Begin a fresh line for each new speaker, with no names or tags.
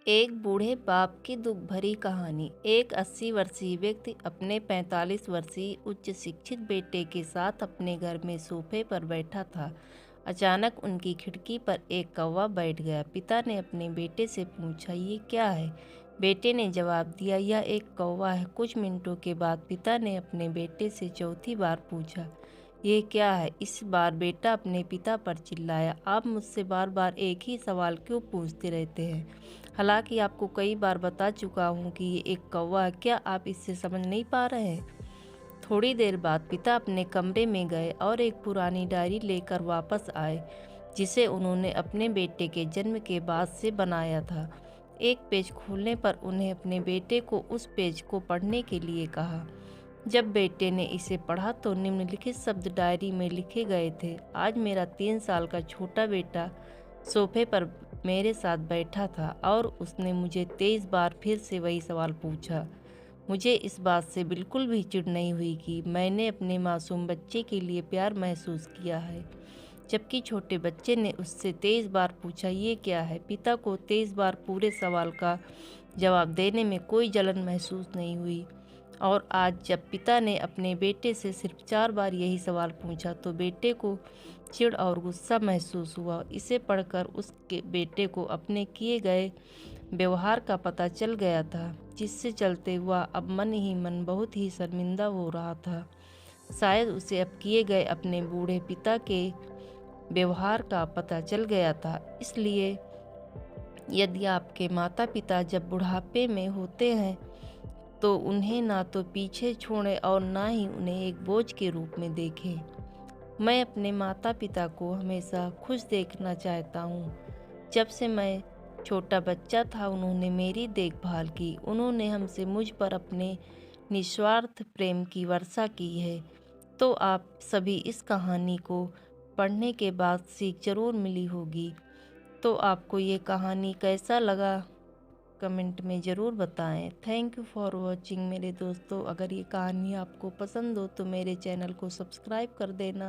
एक बूढ़े बाप की दुख भरी कहानी। एक 80 वर्षीय व्यक्ति अपने 45 वर्षीय उच्च शिक्षित बेटे के साथ अपने घर में सोफे पर बैठा था। अचानक उनकी खिड़की पर एक कौवा बैठ गया। पिता ने अपने बेटे से पूछा, ये क्या है? बेटे ने जवाब दिया, यह एक कौवा है। कुछ मिनटों के बाद पिता ने अपने बेटे से चौथी बार पूछा, ये क्या है? इस बार बेटा अपने पिता पर चिल्लाया, आप मुझसे बार बार एक ही सवाल क्यों पूछते रहते हैं? हालांकि आपको कई बार बता चुका हूँ कि ये एक कौवा है, क्या आप इससे समझ नहीं पा रहे हैं? थोड़ी देर बाद पिता अपने कमरे में गए और एक पुरानी डायरी लेकर वापस आए, जिसे उन्होंने अपने बेटे के जन्म के बाद से बनाया था। एक पेज खोलने पर उन्हें अपने बेटे को उस पेज को पढ़ने के लिए कहा। जब बेटे ने इसे पढ़ा तो निम्नलिखित शब्द डायरी में लिखे गए थे, आज मेरा 3 साल का छोटा बेटा सोफे पर मेरे साथ बैठा था और उसने मुझे 23 बार फिर से वही सवाल पूछा। मुझे इस बात से बिल्कुल भी चिढ़ नहीं हुई कि मैंने अपने मासूम बच्चे के लिए प्यार महसूस किया है, जबकि छोटे बच्चे ने उससे 23 बार पूछा, ये क्या है? पिता को 23 बार पूरे सवाल का जवाब देने में कोई जलन महसूस नहीं हुई। और आज जब पिता ने अपने बेटे से सिर्फ 4 बार यही सवाल पूछा तो बेटे को चिढ़ और गुस्सा महसूस हुआ। इसे पढ़कर उसके बेटे को अपने किए गए व्यवहार का पता चल गया था, जिससे चलते हुआ अब मन ही मन बहुत ही शर्मिंदा हो रहा था। शायद उसे अब किए गए अपने बूढ़े पिता के व्यवहार का पता चल गया था। इसलिए यदि आपके माता पिता जब बुढ़ापे में होते हैं तो उन्हें ना तो पीछे छोड़ें और ना ही उन्हें एक बोझ के रूप में देखें। मैं अपने माता पिता को हमेशा खुश देखना चाहता हूँ। जब से मैं छोटा बच्चा था उन्होंने मेरी देखभाल की। उन्होंने हमसे मुझ पर अपने निस्वार्थ प्रेम की वर्षा की है। तो आप सभी इस कहानी को पढ़ने के बाद सीख जरूर मिली होगी। तो आपको ये कहानी कैसा लगा कमेंट में ज़रूर बताएं। थैंक यू फॉर वॉचिंग मेरे दोस्तों। अगर ये कहानी आपको पसंद हो तो मेरे चैनल को सब्सक्राइब कर देना।